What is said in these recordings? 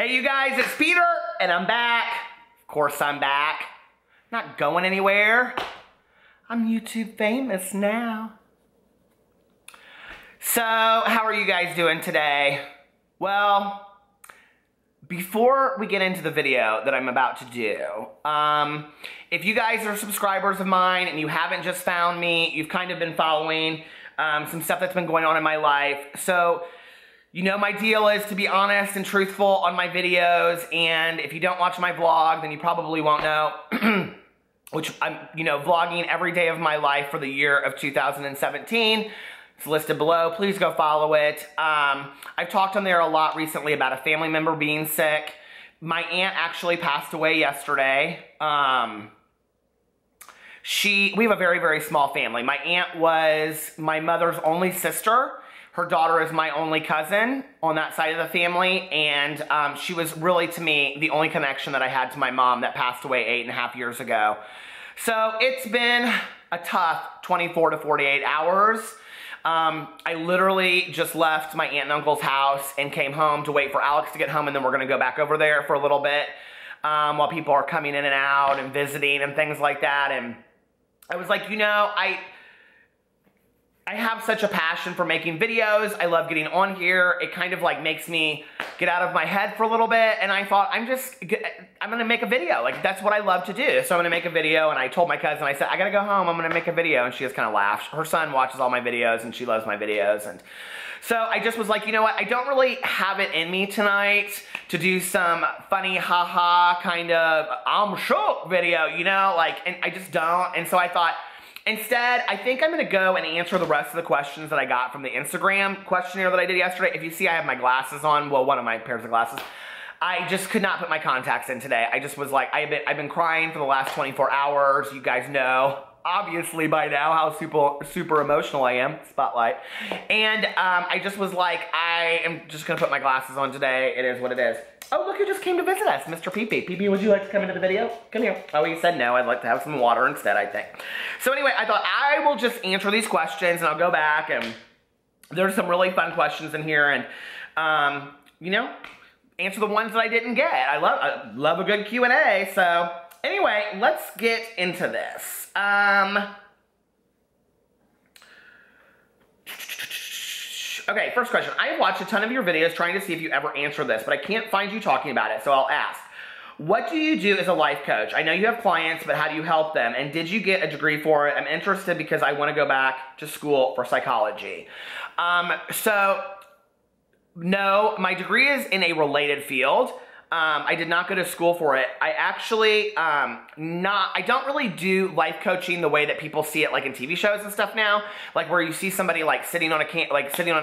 Hey you guys, it's Peter, and I'm back. Of course I'm back. Not going anywhere. I'm YouTube famous now. So, how are you guys doing today? Well, before we get into the video that I'm about to do, if you guys are subscribers of mine and you haven't just found me, you've kind of been following some stuff that's been going on in my life. So, you know my deal is to be honest and truthful on my videos, and if you don't watch my vlog, then you probably won't know, which I'm, vlogging every day of my life for the year of 2017. It's listed below. Please go follow it. I've talked on there a lot recently about a family member being sick. My aunt actually passed away yesterday. We have a very, very small family. My aunt was my mother's only sister. Her daughter is my only cousin on that side of the family, and she was really, to me, the only connection that I had to my mom that passed away 8.5 years ago. So it's been a tough 24 to 48 hours. I literally just left my aunt and uncle's house and came home to wait for Alex to get home, and then we're going to go back over there for a little bit while people are coming in and out and visiting and things like that. And I was like, I have such a passion for making videos. I love getting on here. It kind of like makes me get out of my head for a little bit. And I thought, I'm going to make a video. Like, that's what I love to do. So I'm going to make a video. And I told my cousin, I said, I got to go home. I'm going to make a video. And she just kind of laughed. Her son watches all my videos and she loves my videos. And so I just was like, you know what? I don't really have it in me tonight to do some funny, haha, kind of, I'm shook video, and I just don't. And so I thought, instead, I think I'm going to go and answer the rest of the questions that I got from the Instagram questionnaire that I did yesterday. If you see I have my glasses on, well, one of my pairs of glasses, I just could not put my contacts in today. I just was like, I've been crying for the last 24 hours. You guys know, obviously by now, how super emotional I am. Spotlight. And I just was like, I am just going to put my glasses on today. It is what it is. Oh, look who just came to visit us, Mr. Pee-Pee. Pee-Pee, would you like to come into the video? Come here. Oh, he said no. I'd like to have some water instead, I think. So anyway, I thought I will just answer these questions, and I'll go back, and there's some really fun questions in here, and, answer the ones that I didn't get. I love a good Q&A. So anyway, let's get into this. Okay, first question. I have watched a ton of your videos trying to see if you ever answer this, but I can't find you talking about it, so I'll ask. What do you do as a life coach? I know you have clients, but how do you help them? And did you get a degree for it? I'm interested because I want to go back to school for psychology. No, my degree is in a related field. I did not go to school for it. I actually, I don't really do life coaching the way that people see it, like in TV shows and stuff now, like where you see somebody like sitting on a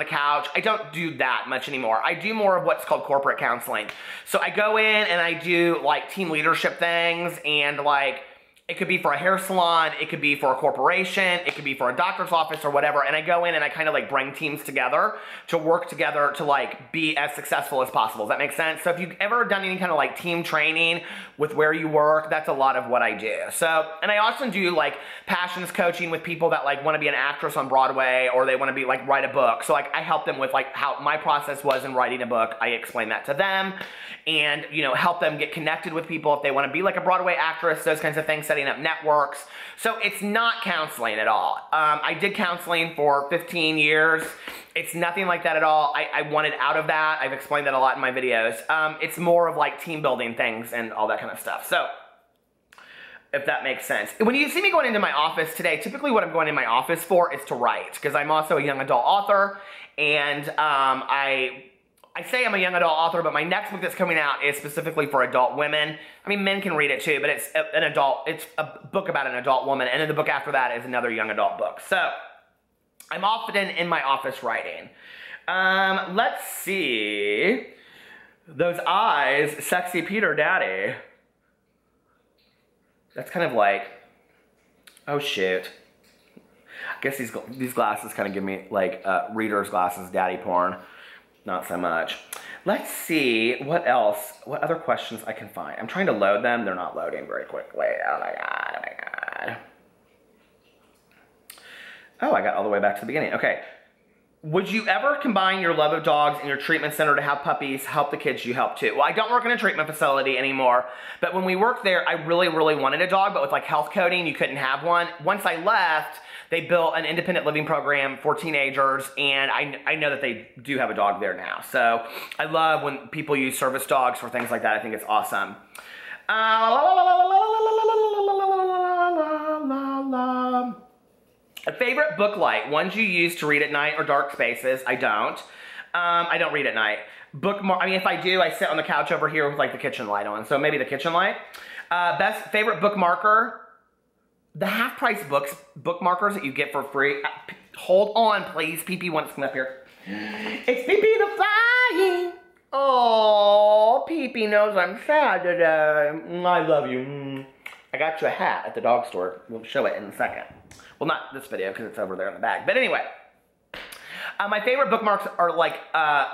couch. I don't do that much anymore. I do more of what's called corporate counseling. So I go in and I do like team leadership things, and like, it could be for a hair salon, it could be for a corporation, it could be for a doctor's office or whatever, and I go in and I kind of like bring teams together to work together to like be as successful as possible. Does that make sense? So if you've ever done any kind of like team training with where you work, that's a lot of what I do. So, and I also do like passions coaching with people that like want to be an actress on Broadway, or they want to be like write a book. So like I help them with like how my process was in writing a book. I explain that to them, and help them get connected with people if they want to be like a Broadway actress, those kinds of things, setting up networks. So it's not counseling at all. I did counseling for 15 years. It's nothing like that at all. I wanted out of that. I've explained that a lot in my videos. It's more of like team building things and all that kind of stuff. So if that makes sense. When you see me going into my office today, typically what I'm going in my office for is to write, because I'm also a young adult author, and I say I'm a young adult author, but my next book that's coming out is specifically for adult women. I mean, men can read it too, but it's a book about an adult woman, and then the book after that is another young adult book. So I'm often in my office writing. Let's see. Those eyes, sexy Peter Daddy. That's kind of like, oh shoot. I guess these glasses kind of give me like reader's glasses, daddy porn. Not so much. Let's see what else, what other questions I can find. I'm trying to load them. They're not loading very quickly. Oh my God, oh my God. Oh, I got all the way back to the beginning. Okay. Would you ever combine your love of dogs and your treatment center to have puppies help the kids you help too? Well, I don't work in a treatment facility anymore, but when we worked there, I really, really wanted a dog, but with like health coding, you couldn't have one. Once I left, they built an independent living program for teenagers, and I know that they do have a dog there now. So I love when people use service dogs for things like that. I think it's awesome. A favorite book light, ones you use to read at night or dark spaces. I don't. I don't read at night. I mean, if I do, I sit on the couch over here with like the kitchen light on. So maybe the kitchen light. Favorite bookmarker. The half-price bookmarkers that you get for free. Hold on, please. Pee-Pee wants to come up here. It's Pee-Pee the flying. Oh, Pee-Pee knows I'm sad today. I love you. I got you a hat at the dog store. We'll show it in a second. Well, not this video because it's over there in the bag. But anyway, my favorite bookmarks are like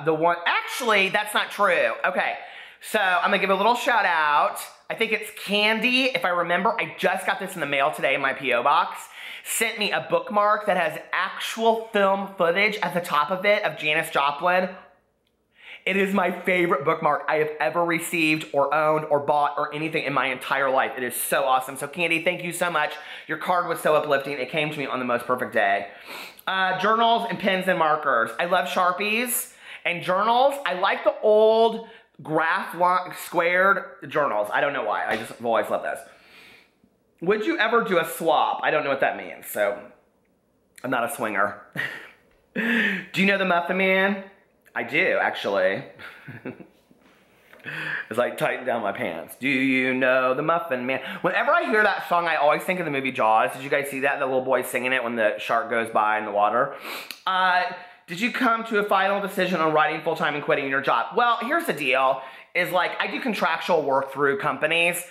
the one. Actually, that's not true. Okay, so I'm gonna give a little shout out. I think it's Candy. If I remember, I just got this in the mail today in my P.O. box. Sent me a bookmark that has actual film footage at the top of it of Janis Joplin. It is my favorite bookmark I have ever received or owned or bought or anything in my entire life. It is so awesome. So Candy, thank you so much. Your card was so uplifting. It came to me on the most perfect day. Journals and pens and markers. I love Sharpies and journals. I like the old graph squared journals. I don't know why. I just have always loved those. Would you ever do a swap? I don't know what that means, so I'm not a swinger. Do you know the Muffin Man? I do, actually. It's like tighten down my pants. Do you know the Muffin Man? Whenever I hear that song, I always think of the movie Jaws. Did you guys see that? The little boy singing it when the shark goes by in the water. Did you come to a final decision on writing full-time and quitting your job? Well, here's the deal, is like I do contractual work through companies.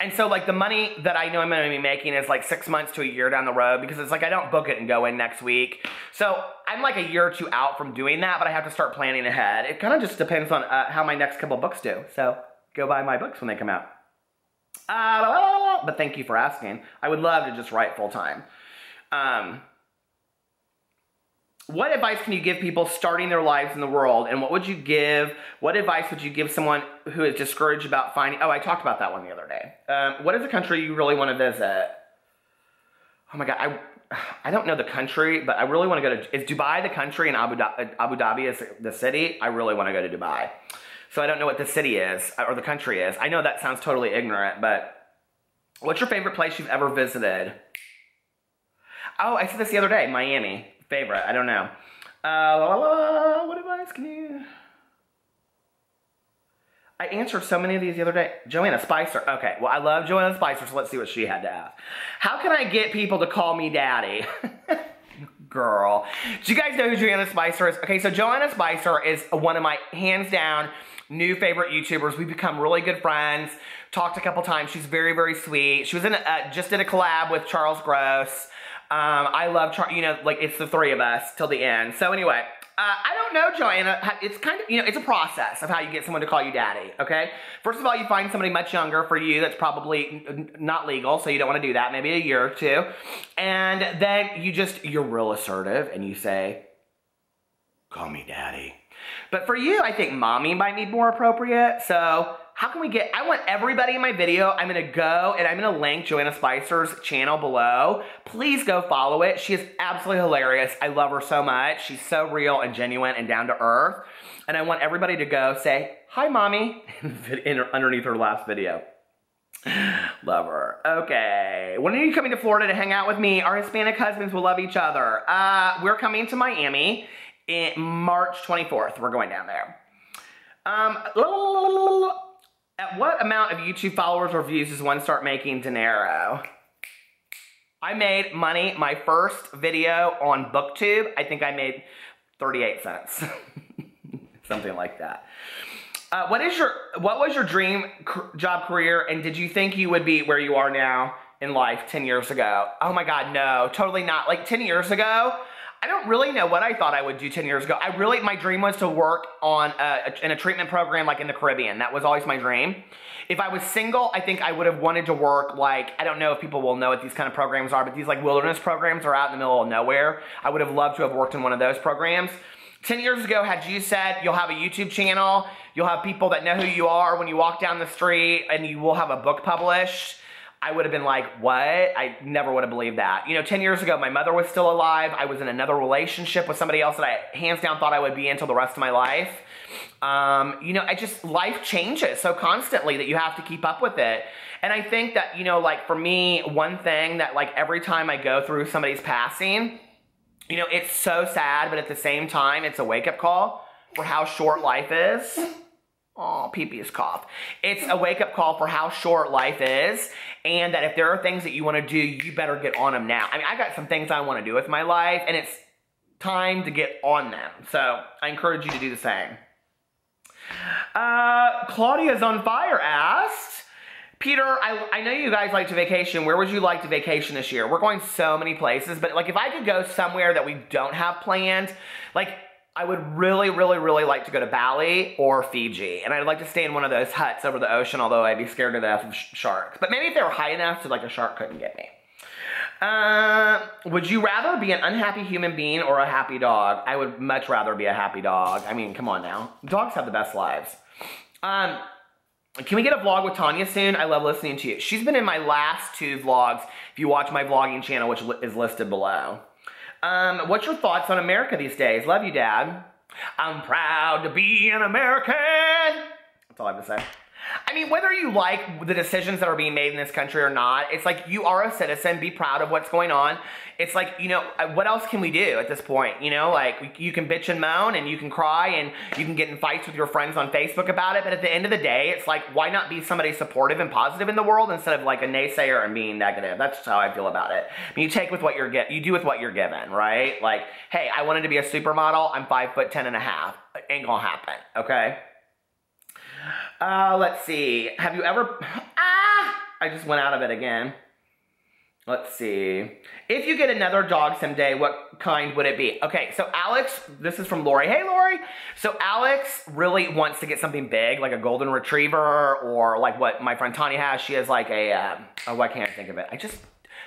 And so like the money that I know I'm gonna be making is like 6 months to a year down the road because it's like I don't book it and go in next week. So I'm like a year or two out from doing that, but I have to start planning ahead. It kind of just depends on how my next couple books do. So go buy my books when they come out. But thank you for asking. I would love to just write full time. What advice can you give people starting their lives in the world? And what advice would you give someone who is discouraged about finding, I talked about that one the other day. What is a country you really want to visit? Oh my God, I don't know the country, but I really want to go to, is Dubai the country and Abu Dhabi is the city? I really want to go to Dubai. So I don't know what the city is, or the country is. I know that sounds totally ignorant, but what's your favorite place you've ever visited? Oh, I said this the other day, Miami. Favorite, I don't know. What advice can you... I answered so many of these the other day. Joanna Spicer. Okay, well, I love Joanna Spicer, so let's see what she had to ask. How can I get people to call me daddy? Girl. Do you guys know who Joanna Spicer is? Okay, so Joanna Spicer is one of my, hands down, new favorite YouTubers. We've become really good friends. Talked a couple times. She's very, very sweet. She was in just did a collab with Charles Gross. I love, like, it's the three of us till the end. So anyway, I don't know, Joanna. It's kind of, it's a process of how you get someone to call you daddy, okay? First of all, you find somebody much younger for you that's probably not legal, so you don't want to do that, maybe a year or two. And then you're real assertive and you say, call me daddy. But for you, I think mommy might be more appropriate. So how can we get, I want everybody in my video, I'm going to go and I'm going to link Joanna Spicer's channel below. Please go follow it. She is absolutely hilarious. I love her so much. She's so real and genuine and down to earth. And I want everybody to go say, hi, mommy, underneath her last video. Love her. Okay. When are you coming to Florida to hang out with me? Our Hispanic husbands will love each other. We're coming to Miami in March 24th. We're going down there. At what amount of YouTube followers or views does one start making dinero? I made money, my first video on BookTube, I think I made 38 cents. Something like that. What was your dream job career, and did you think you would be where you are now in life 10 years ago? Oh my God, no, totally not. Like 10 years ago, I don't really know what I thought I would do 10 years ago. My dream was to work in a treatment program like in the Caribbean. That was always my dream. If I was single, I think I would have wanted to work like, I don't know if people will know what these kind of programs are, but these like wilderness programs are out in the middle of nowhere. I would have loved to have worked in one of those programs. 10 years ago, had you said you'll have a YouTube channel, you'll have people that know who you are when you walk down the street, and you will have a book published, I would have been like, what? I never would have believed that. 10 years ago, my mother was still alive. I was in another relationship with somebody else that I hands down thought I would be until the rest of my life. Life changes so constantly that you have to keep up with it. And I think that, like for me, one thing that like every time I go through somebody's passing, it's so sad, but at the same time, it's a wake-up call for how short life is. Oh, pee-pee's cough. It's a wake-up call for how short life is, and that if there are things that you want to do, you better get on them now. I mean, I got some things I want to do with my life, and it's time to get on them. So I encourage you to do the same. Claudia's on fire asked, Peter, I know you guys like to vacation. Where would you like to vacation this year? We're going so many places, but like if I could go somewhere that we don't have planned, like I would really, really, really like to go to Bali or Fiji. And I'd like to stay in one of those huts over the ocean, although I'd be scared to death of sharks. But maybe if they were high enough so like a shark couldn't get me. Would you rather be an unhappy human being or a happy dog? I would much rather be a happy dog. I mean, come on now. Dogs have the best lives. Can we get a vlog with Tanya soon? I love listening to you. She's been in my last 2 vlogs, if you watch my vlogging channel, which is listed below. What's your thoughts on America these days? Love you, Dad. I'm proud to be an American. That's all I have to say. I mean, whether you like the decisions that are being made in this country or not, it's like you are a citizen, be proud of what's going on. It's like, what else can we do at this point? Like you can bitch and moan and you can cry and you can get in fights with your friends on Facebook about it. But at the end of the day, it's like, why not be somebody supportive and positive in the world instead of like a naysayer and being negative? That's how I feel about it. I mean, you take with what you do with what you're given, right? Like, hey, I wanted to be a supermodel. I'm 5'10.5". It ain't gonna happen, okay? Let's see. Have you ever... I just went out of it again. Let's see. If you get another dog someday, what kind would it be? Okay, so Alex, this is from Lori. Hey, Lori. So Alex really wants to get something big, like a golden retriever, or like what my friend Tanya has. She has like a... why can't I think of it? I just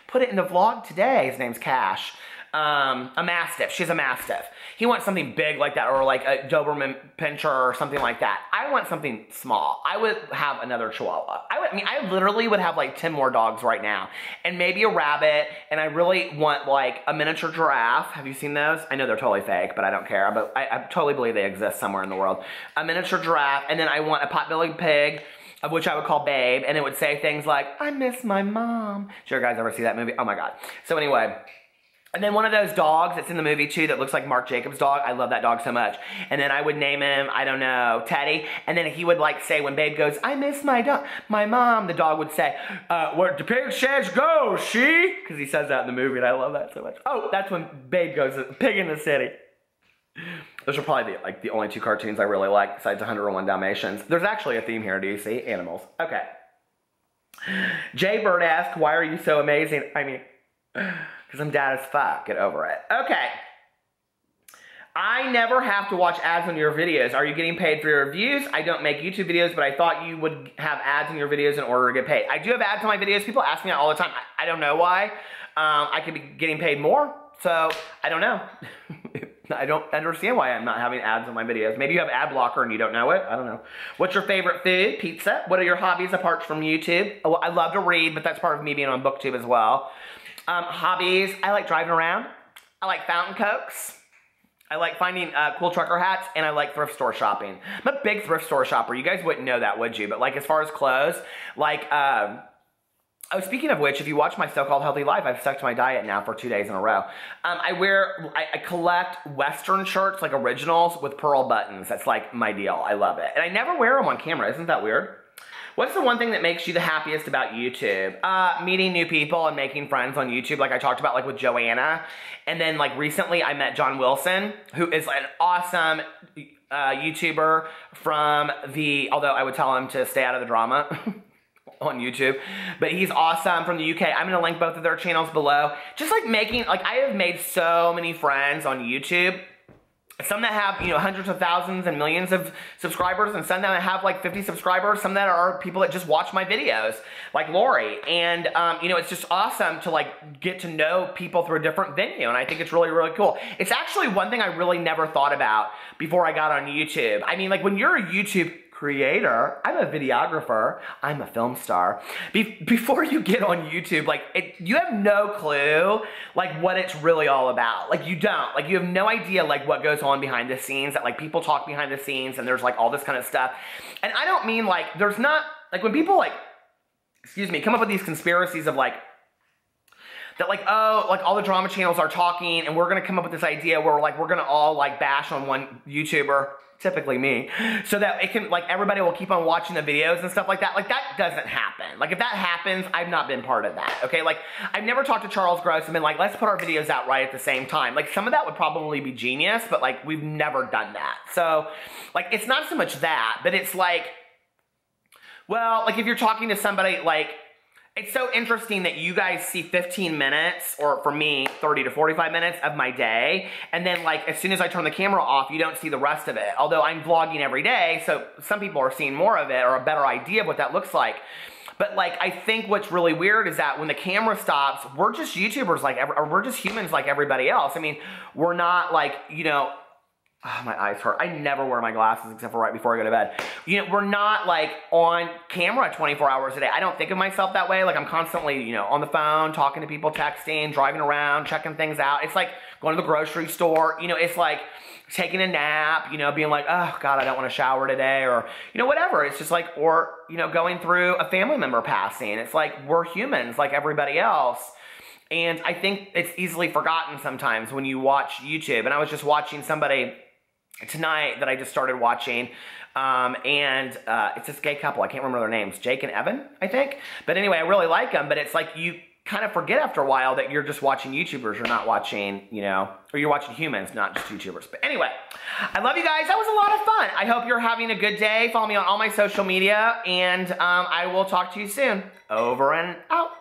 put it in the vlog today. His name's Cash. A Mastiff. She's a Mastiff. He wants something big like that, or like a Doberman Pinscher or something like that. I want something small. I would have another Chihuahua. I literally would have like 10 more dogs right now, and maybe a rabbit. And I really want like a miniature giraffe. Have you seen those? I know they're totally fake, but I don't care. But I totally believe they exist somewhere in the world. A miniature giraffe, and then I want a pot-bellied pig, of which I would call Babe, and it would say things like, "I miss my mom." Did you guys ever see that movie? Oh my god. So anyway. And then one of those dogs that's in the movie too that looks like Marc Jacobs' dog. I love that dog so much. And then I would name him, I don't know, Teddy. And then he would like say when Babe goes, "I miss my mom," the dog would say, "Where the pig says go, she?" Because he says that in the movie and I love that so much. Oh, that's when Babe goes, "Pig in the City." Those are probably the only 2 cartoons I really like besides 101 Dalmatians. There's actually a theme here, do you see? Animals. Okay. Jay Bird asked, why are you so amazing? I mean... because I'm dad as fuck. Get over it. Okay. I never have to watch ads on your videos. Are you getting paid for your views? I don't make YouTube videos, but I thought you would have ads in your videos in order to get paid. I do have ads on my videos. People ask me that all the time. I don't know why. I could be getting paid more, so I don't know. I don't understand why I'm not having ads on my videos. Maybe you have ad blocker and you don't know it. I don't know. What's your favorite food? Pizza. What are your hobbies apart from YouTube? Oh, I love to read, but that's part of me being on BookTube as well. Hobbies, I like driving around. I like fountain cokes. I like finding cool trucker hats, and I like thrift store shopping. I'm a big thrift store shopper. You guys wouldn't know that, would you? But like as far as clothes, like, oh, speaking of which, if you watch my so-called healthy life, I've stuck to my diet now for 2 days in a row. I collect Western shirts, like originals with pearl buttons. That's like my deal. I love it. And I never wear them on camera. Isn't that weird? What's the one thing that makes you the happiest about YouTube? Meeting new people and making friends on YouTube, like I talked about, like with Joanna. And then like recently I met John Wilson, who is an awesome YouTuber from although I would tell him to stay out of the drama. on YouTube, but he's awesome from the UK. I'm gonna link both of their channels below. Just like I have made so many friends on YouTube. Some that have, you know, hundreds of thousands and millions of subscribers, and some that have like 50 subscribers, some that are people that just watch my videos, like Lori. And, you know, it's just awesome to like get to know people through a different venue, and I think it's really, really cool. It's actually one thing I really never thought about before I got on YouTube. I mean, like when you're a YouTube creator, I'm a videographer, I'm a film star. Before you get on YouTube, like you have no clue like what it's really all about. Like you don't, like you have no idea like what goes on behind the scenes, that like people talk behind the scenes and there's like all this kind of stuff. And I don't mean like, there's not, like when people like, excuse me, come up with these conspiracies of like, that like, oh, like all the drama channels are talking and we're gonna come up with this idea where like we're gonna all like bash on one YouTuber, typically me, so that it can, like everybody will keep on watching the videos and stuff like that. Like that doesn't happen. Like if that happens, I've not been part of that, okay? Like I've never talked to Charles Gross and been like, let's put our videos out right at the same time. Like some of that would probably be genius, but like we've never done that. So like it's not so much that, but it's like, well, like if you're talking to somebody like, it's so interesting that you guys see 15 minutes, or for me, 30 to 45 minutes of my day, and then like as soon as I turn the camera off, you don't see the rest of it. Although I'm vlogging every day, so some people are seeing more of it or a better idea of what that looks like. But like, I think what's really weird is that when the camera stops, we're just YouTubers like, or we're just humans like everybody else. I mean, we're not like, you know, oh, my eyes hurt. I never wear my glasses except for right before I go to bed. You know, we're not like on camera 24 hours a day. I don't think of myself that way. Like I'm constantly, you know, on the phone, talking to people, texting, driving around, checking things out. It's like going to the grocery store. You know, it's like taking a nap, you know, being like, oh God, I don't want to shower today, or, you know, whatever. It's just like, or, you know, going through a family member passing. It's like, we're humans like everybody else. And I think it's easily forgotten sometimes when you watch YouTube. And I was just watching somebody tonight that I just started watching, it's this gay couple. I can't remember their names, Jake and Evan, I think. But anyway, I really like them, but it's like you kind of forget after a while that you're just watching YouTubers, you're not watching, you know, or you're watching humans, not just YouTubers. But anyway, I love you guys. That was a lot of fun. I hope you're having a good day. Follow me on all my social media, and I will talk to you soon. Over and out.